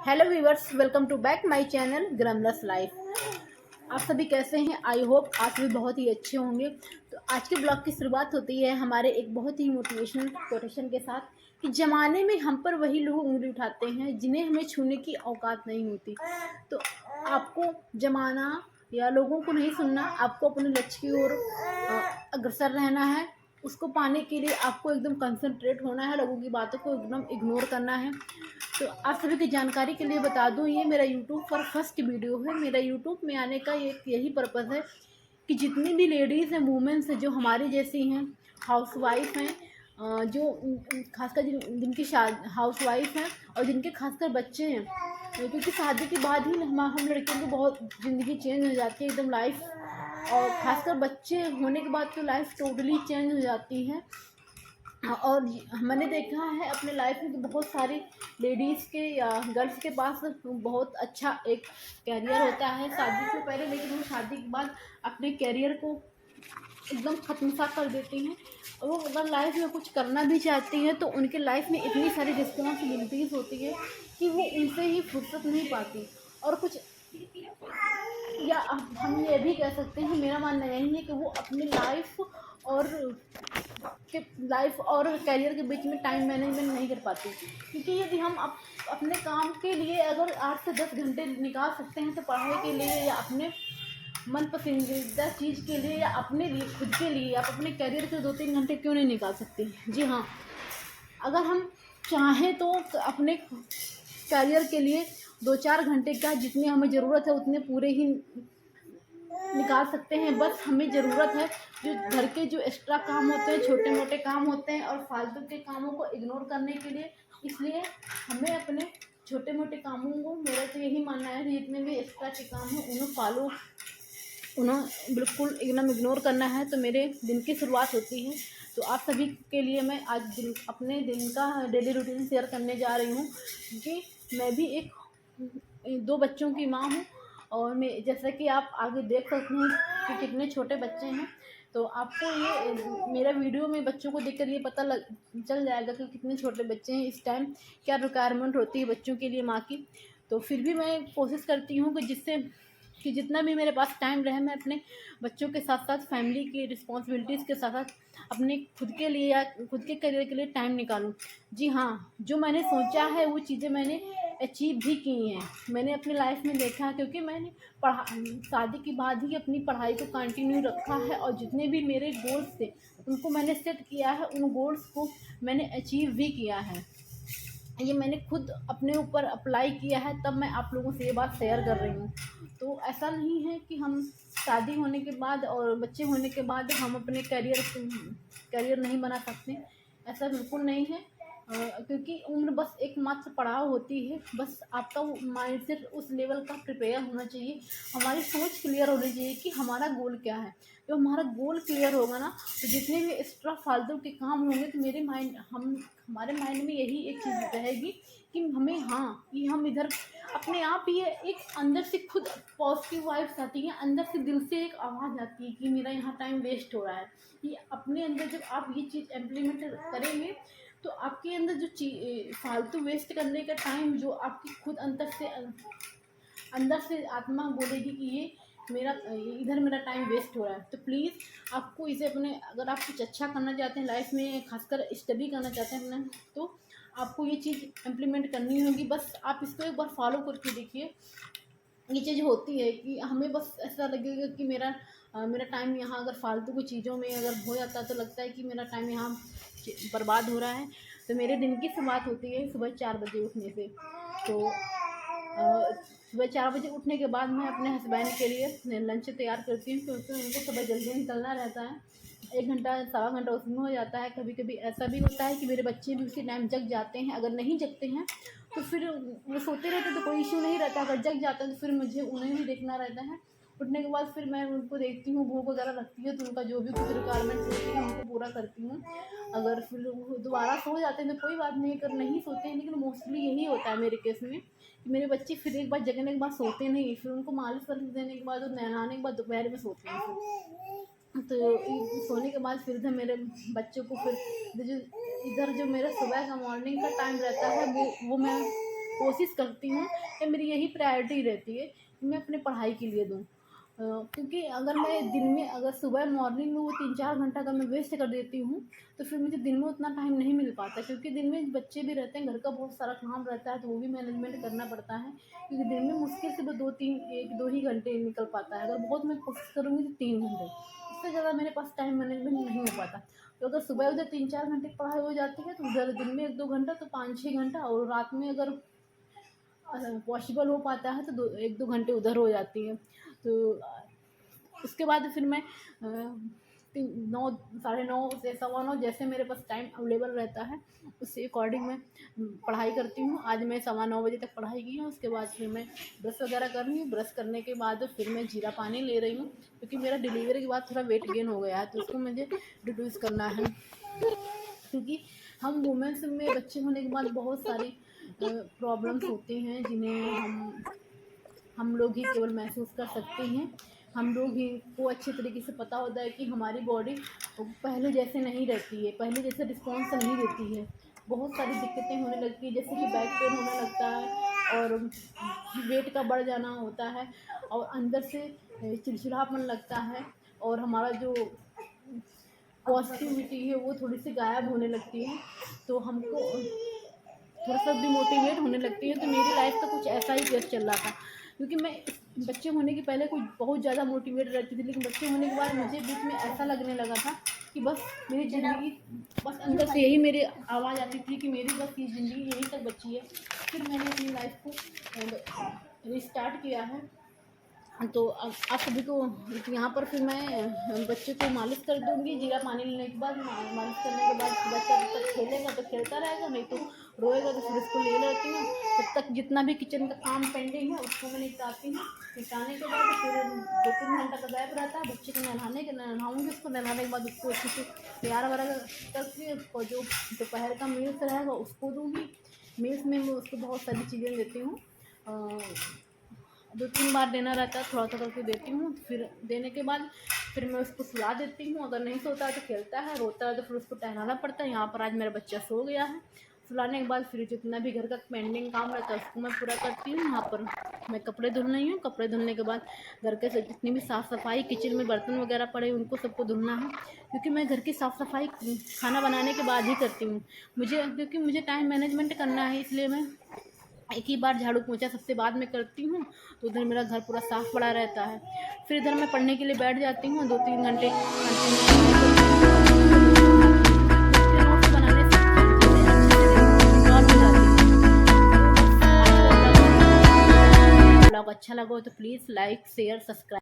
Hello viewers, welcome to back my channel glamorous life. आप सभी कैसे हैं? आई होप आप सभी बहुत ही अच्छे होंगे। तो आज के ब्लॉग की शुरुआत होती है हमारे एक बहुत ही मोटिवेशनल कोटेशन के साथ कि ज़माने में हम पर वही लोग उंगली उठाते हैं जिन्हें हमें छूने की औकात नहीं होती। तो आपको ज़माना या लोगों को नहीं सुनना, आपको अपने लक्ष्य की ओर अग्रसर रहना है। उसको पाने के लिए आपको एकदम कंसंट्रेट होना है, लोगों की बातों को एकदम इग्नोर करना है। तो आप सभी की जानकारी के लिए बता दूं, ये मेरा यूट्यूब पर फर्स्ट वीडियो है। मेरा यूट्यूब में आने का एक यही पर्पज़ है कि जितनी भी लेडीज़ हैं, वुमेन्स हैं, जो हमारी जैसी हैं, हाउस वाइफ हैं, जो खासकर जिनकी हाउस वाइफ हैं और जिनके खासकर बच्चे हैं, क्योंकि शादी के बाद ही हम लड़कियों की बहुत ज़िंदगी चेंज हो जाती है एकदम लाइफ, और खासकर बच्चे होने के बाद तो लाइफ टोटली चेंज हो जाती है। और मैंने देखा है अपने लाइफ में कि बहुत सारी लेडीज़ के या गर्ल्स के पास बहुत अच्छा एक कैरियर होता है शादी से पहले, लेकिन वो शादी के बाद अपने कैरियर को एकदम खत्म सा कर देती हैं। और वो अगर लाइफ में कुछ करना भी चाहती हैं तो उनके लाइफ में इतनी सारी रिस्पॉन्सिबिलिटीज़ होती है कि वो उनसे ही फुर्सत नहीं पाती। और कुछ, या हम ये भी कह सकते हैं, मेरा मानना यही है कि वो अपनी और लाइफ और करियर के बीच में टाइम मैनेजमेंट नहीं कर पाती। क्योंकि यदि हम अपने काम के लिए अगर 8 से 10 घंटे निकाल सकते हैं तो पढ़ाई के लिए या अपने मन पसंदीदा चीज़ के लिए या अपने लिए खुद के लिए आप अपने करियर के 2-3 घंटे क्यों नहीं निकाल सकते? जी हाँ, अगर हम चाहें तो अपने करियर के लिए 2-4 घंटे का जितनी हमें ज़रूरत है उतने पूरे ही निकाल सकते हैं। बस हमें ज़रूरत है जो घर के जो एक्स्ट्रा काम होते हैं, छोटे मोटे काम होते हैं और फालतू के कामों को इग्नोर करने के लिए। इसलिए हमें अपने छोटे मोटे कामों को, मेरा तो यही मानना है कि जितने भी एक्स्ट्रा के काम हैं उन्हें बिल्कुल एकदम इग्नोर करना है, तो मेरे दिन की शुरुआत होती है। तो आप सभी के लिए मैं आज अपने दिन का डेली रूटीन शेयर करने जा रही हूँ, क्योंकि मैं भी एक 2 बच्चों की माँ हूँ। और मैं, जैसा कि आप आगे देख सकते हैं कि कितने छोटे बच्चे हैं, तो आपको ये मेरा वीडियो में बच्चों को देखकर ये पता चल जाएगा कि कितने छोटे बच्चे हैं। इस टाइम क्या रिक्वायरमेंट होती है बच्चों के लिए माँ की। तो फिर भी मैं कोशिश करती हूँ कि जितना भी मेरे पास टाइम रहे, मैं अपने बच्चों के साथ साथ फैमिली की रिस्पॉन्सिबिलिटीज़ के साथ साथ अपने खुद के लिए या खुद के करियर के लिए टाइम निकालूं। जी हाँ, जो मैंने सोचा है वो चीज़ें मैंने अचीव भी की हैं। मैंने अपनी लाइफ में देखा, क्योंकि मैंने शादी के बाद ही अपनी पढ़ाई को कंटिन्यू रखा है और जितने भी मेरे गोल्स थे उनको मैंने सेट किया है, उन गोल्स को मैंने अचीव भी किया है। ये मैंने खुद अपने ऊपर अप्लाई किया है, तब मैं आप लोगों से ये बात शेयर कर रही हूँ। तो ऐसा नहीं है कि हम शादी होने के बाद और बच्चे होने के बाद हम अपने करियर नहीं बना सकते, ऐसा बिल्कुल नहीं है। क्योंकि उम्र बस एकमात्र पड़ाव होती है। बस आपका माइंडसेट उस लेवल का प्रिपेयर होना चाहिए, हमारी सोच क्लियर होनी चाहिए कि हमारा गोल क्या है। जो हमारा गोल क्लियर होगा ना, तो जितने भी एक्स्ट्रा फालतू के काम होंगे तो हमारे माइंड में यही एक चीज़ रहेगी कि हमें, हाँ, कि हम इधर अपने आप ही एक अंदर से खुद पॉजिटिव वाइब्स आती है, अंदर से दिल से एक आवाज़ आती है कि मेरा यहाँ टाइम वेस्ट हो रहा है। ये अपने अंदर जब आप ये चीज़ इम्प्लीमेंट करेंगे तो आपके अंदर जो फालतू वेस्ट करने का टाइम, जो आपकी खुद अंदर से आत्मा बोलेगी कि ये इधर मेरा टाइम वेस्ट हो रहा है। तो प्लीज़ आपको इसे अपने, अगर आप कुछ अच्छा करना चाहते हैं लाइफ में, खासकर स्टडी करना चाहते हैं ना, तो आपको ये चीज़ इम्प्लीमेंट करनी होगी। बस आप इसको एक बार फॉलो करके देखिए। ये चीज़ होती है कि हमें बस ऐसा लगेगा कि मेरा टाइम यहाँ अगर फालतू की चीज़ों में अगर हो जाता है तो लगता है कि मेरा टाइम यहाँ बर्बाद हो रहा है। तो मेरे दिन की शुरुआत होती है सुबह 4 बजे उठने से। तो सुबह 4 बजे उठने के बाद मैं अपने हस्बैंड के लिए लंच तैयार करती हूँ, क्योंकि उनको सुबह जल्दी निकलना रहता है। 1 घंटा 1.25 घंटा उसमें हो जाता है। कभी कभी ऐसा भी होता है कि मेरे बच्चे भी उसी टाइम जग जाते हैं। अगर नहीं जगते हैं तो फिर वो सोते रहते तो कोई इश्यू नहीं रहता, अगर जग जाता है तो फिर मुझे उन्हें भी देखना रहता है। उठने के बाद फिर मैं उनको देखती हूँ, भूख वगैरह लगती है तो उनका जो भी कुछ रिक्वायरमेंट्स होती है उनको पूरा करती हूँ। अगर फिर वो दोबारा सो जाते हैं तो कोई बात नहीं, अगर नहीं सोते हैं, लेकिन मोस्टली यही होता है मेरे केस में कि मेरे बच्चे फिर एक बार जगने के बाद सोते नहीं, फिर उनको मालिश वालिश देने के बाद और नहलाने के बाद दोपहर में सोते हैं। फिर तो सोने के बाद फिर मेरे बच्चों को फिर जो इधर जो मेरा सुबह का मॉर्निंग का टाइम रहता है वो मैं कोशिश करती हूँ कि मेरी यही प्रायोरिटी रहती है कि मैं अपने पढ़ाई के लिए दूँ। क्योंकि अगर मैं दिन में अगर सुबह मॉर्निंग में वो 3-4 घंटा अगर मैं वेस्ट कर देती हूँ, तो फिर मुझे दिन में उतना टाइम नहीं मिल पाता, क्योंकि दिन में बच्चे भी रहते हैं, घर का बहुत सारा काम रहता है, तो वो भी मैनेजमेंट करना पड़ता है। क्योंकि दिन में मुश्किल से वो 2-3 1-2 ही घंटे निकल पाता है, अगर बहुत मैं कोशिश करूँगी तो 3 घंटे, इससे ज़्यादा मेरे पास टाइम मैनेजमेंट नहीं हो पाता। तो अगर सुबह उधर 3-4 घंटे की पढ़ाई हो जाती है, तो उधर दिन में 1-2 घंटा, तो 5-6 घंटा, और रात में अगर पॉसिबल हो पाता है तो 1-2 घंटे उधर हो जाती है। तो उसके बाद फिर मैं 9 साढ़े 9 से 9:15 जैसे मेरे पास टाइम अवेलेबल रहता है, उसके अकॉर्डिंग मैं पढ़ाई करती हूँ। आज मैं 9:15 बजे तक पढ़ाई की है। उसके बाद फिर मैं ब्रश वगैरह कर रही हूँ। ब्रश करने के बाद फिर मैं जीरा पानी ले रही हूँ, क्योंकि मेरा डिलीवरी के बाद थोड़ा वेट गेन हो गया है, तो उसको मुझे रिड्यूस करना है। क्योंकि हम वुमेन्स में बच्चे होने के बाद बहुत सारी प्रॉब्लम्स होती हैं, जिन्हें हम लोग ही केवल महसूस कर सकते हैं। हम लोग ही को अच्छे तरीके से पता होता है कि हमारी बॉडी पहले जैसे नहीं रहती है, पहले जैसे रिस्पॉन्स नहीं देती है। बहुत सारी दिक्कतें होने लगती हैं, जैसे कि बैक पेन होने लगता है, और वेट का बढ़ जाना होता है, और अंदर से चिड़चिड़ापन लगता है, और हमारा जो पॉजिटिविटी है वो थोड़ी सी गायब होने लगती है, तो हमको थोड़ा सा डिमोटिवेट होने लगती है। तो मेरी लाइफ का कुछ ऐसा ही केस चल रहा था, क्योंकि मैं बच्चे होने के पहले कुछ बहुत ज़्यादा मोटिवेट रहती थी, लेकिन बच्चे होने के बाद मुझे बीच में ऐसा लगने लगा था कि बस मेरी ज़िंदगी, बस अंदर से यही मेरी आवाज़ आती थी कि मेरी बस ये ज़िंदगी यहीं तक बची है। फिर मैंने अपनी लाइफ को रिस्टार्ट किया है। तो अब आप सभी को यहाँ पर फिर मैं बच्चे को मालिश कर दूँगी। जीरा पानी लेने के बाद मालिश करने के बाद बच्चा जब तक खेलेगा तो खेलता रहेगा, नहीं तो रोएगा, तो फिर उसको ले लेती हूँ। तब तक जितना भी किचन का काम पेंडिंग है उसको मैं निपटाती हूँ। निपटाने के बाद फिर 2-3 घंटा का गैप रहता है बच्चे को नहलाऊँगी। उसको नहलाने के बाद उसको अच्छे से तैयार वगैरह करके, और जो दोपहर का मील्स रहेगा उसको दूँगी। मील्स में मैं उसको बहुत सारी चीज़ें देती हूँ, 2-3 बार देना रहता है, थोड़ा थोड़ा करके देती हूँ। फिर देने के बाद फिर मैं उसको सुला देती हूँ। अगर नहीं सोता है तो खेलता है, रोता है तो फिर उसको टहलाना पड़ता है। यहाँ पर आज मेरा बच्चा सो गया है। सुलाने के बाद फिर जितना भी घर का पेंडिंग काम रहता है उसको मैं पूरा करती हूँ। यहाँ पर मैं कपड़े धुल रही हूँ। कपड़े धुलने के बाद घर के जितनी भी साफ़ सफाई, किचन में बर्तन वगैरह पड़े उनको सबको धुलना है, क्योंकि मैं घर की साफ़ सफाई खाना बनाने के बाद ही करती हूँ। क्योंकि मुझे टाइम मैनेजमेंट करना है, इसलिए मैं एक ही बार झाड़ू पोंछा सबसे बाद में करती हूँ, तो उधर मेरा घर पूरा साफ़ पड़ा रहता है। फिर इधर मैं पढ़ने के लिए बैठ जाती हूँ 2-3 घंटे नोट्स बनाने से चीज़ें अच्छे से सॉल्व हो जाती हैं। ब्लॉग अच्छा लगा हो तो प्लीज़ लाइक शेयर सब्सक्राइब।